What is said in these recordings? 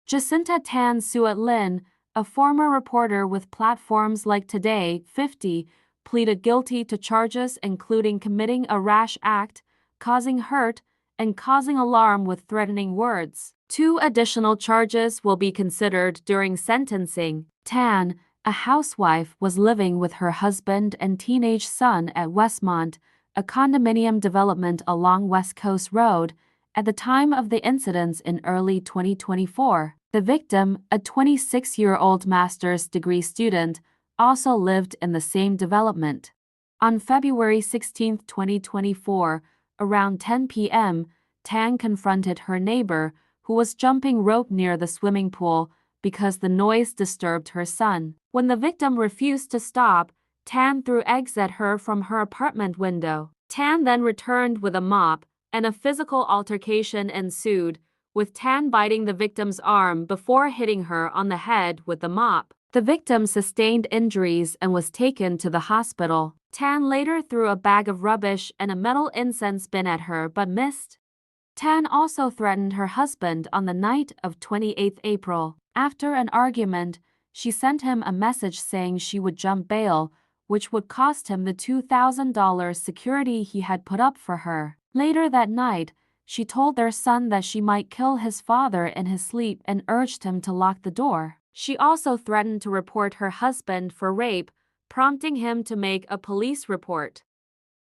Jessinta Tan Suat Lin, a former reporter with platforms like Today, 50, pleaded guilty to charges including committing a rash act, causing hurt, and causing alarm with threatening words. 2 additional charges will be considered during sentencing. Tan, a housewife, was living with her husband and teenage son at Westmont, a condominium development along West Coast Road, at the time of the incidents in early 2024. The victim, a 26-year-old master's degree student, also lived in the same development. On February 16, 2024, around 10 p.m., Tan confronted her neighbor, who was jumping rope near the swimming pool because the noise disturbed her son. When the victim refused to stop, Tan threw eggs at her from her apartment window. Tan then returned with a mop, and a physical altercation ensued, with Tan biting the victim's arm before hitting her on the head with the mop. The victim sustained injuries and was taken to the hospital. Tan later threw a bag of rubbish and a metal incense bin at her but missed. Tan also threatened her husband on the night of 28 April. After an argument, she sent him a message saying she would jump bail, which would cost him the $2,000 security he had put up for her. Later that night, she told their son that she might kill his father in his sleep and urged him to lock the door. She also threatened to report her husband for rape, prompting him to make a police report.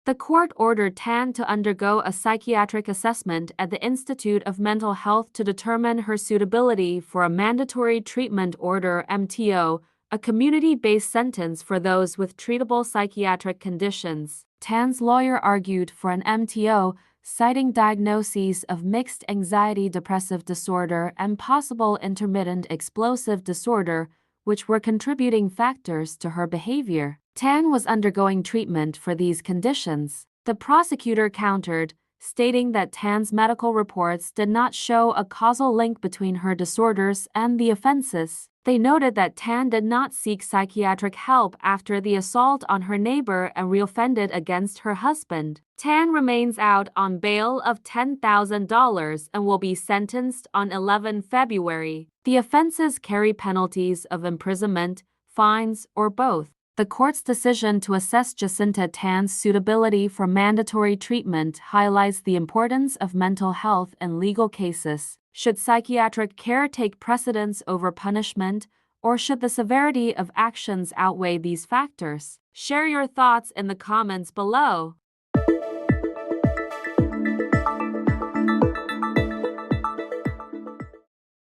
The court ordered Tan to undergo a psychiatric assessment at the Institute of Mental Health to determine her suitability for a mandatory treatment order (MTO), a community-based sentence for those with treatable psychiatric conditions. Tan's lawyer argued for an MTO, citing diagnoses of mixed anxiety depressive disorder and possible intermittent explosive disorder, which were contributing factors to her behavior. Tan was undergoing treatment for these conditions. The prosecutor countered, stating that Tan's medical reports did not show a causal link between her disorders and the offenses. They noted that Tan did not seek psychiatric help after the assault on her neighbor and reoffended against her husband. Tan remains out on bail of $10,000 and will be sentenced on 11 February. The offenses carry penalties of imprisonment, fines, or both. The court's decision to assess Jessinta Tan's suitability for mandatory treatment highlights the importance of mental health in legal cases. Should psychiatric care take precedence over punishment, or should the severity of actions outweigh these factors? Share your thoughts in the comments below.